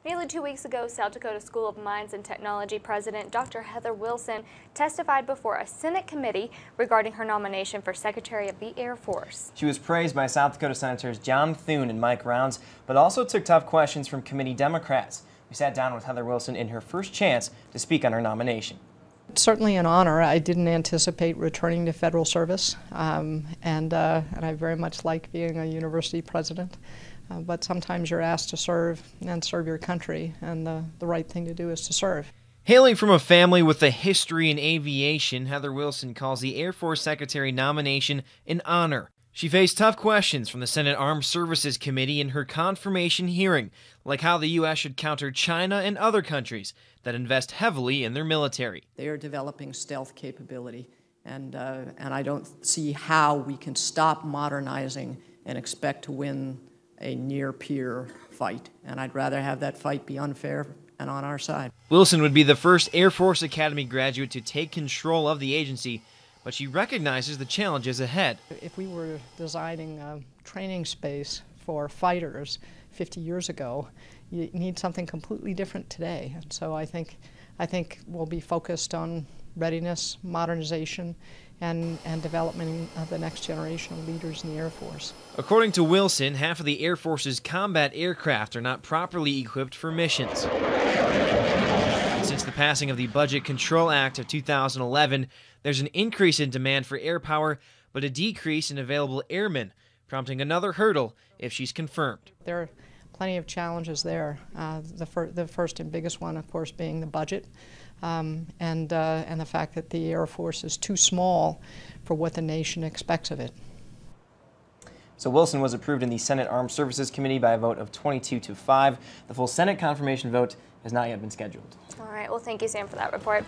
Nearly 2 weeks ago, South Dakota School of Mines and Technology President Dr. Heather Wilson testified before a Senate committee regarding her nomination for Secretary of the Air Force. She was praised by South Dakota Senators John Thune and Mike Rounds, but also took tough questions from committee Democrats. We sat down with Heather Wilson in her first chance to speak on her nomination. It's certainly an honor. I didn't anticipate returning to federal service, and I very much like being a university president. But sometimes you're asked to serve and serve your country, and the right thing to do is to serve. Hailing from a family with a history in aviation, Heather Wilson calls the Air Force Secretary nomination an honor. She faced tough questions from the Senate Armed Services Committee in her confirmation hearing, like how the U.S. should counter China and other countries that invest heavily in their military. They are developing stealth capability, and I don't see how we can stop modernizing and expect to win a near-peer fight, and I'd rather have that fight be unfair and on our side. Wilson would be the first Air Force Academy graduate to take control of the agency, but she recognizes the challenges ahead. If we were designing a training space for fighters 50 years ago, you need something completely different today. And so I think we'll be focused on readiness, modernization, and development of the next generation of leaders in the Air Force. According to Wilson, half of the Air Force's combat aircraft are not properly equipped for missions. Since the passing of the Budget Control Act of 2011, there's an increase in demand for air power, but a decrease in available airmen, prompting another hurdle if she's confirmed. There are plenty of challenges there. The first and biggest one, of course, being the budget, and the fact that the Air Force is too small for what the nation expects of it. So Wilson was approved in the Senate Armed Services Committee by a vote of 22-5. The full Senate confirmation vote has not yet been scheduled. All right, well, thank you, Sam, for that report.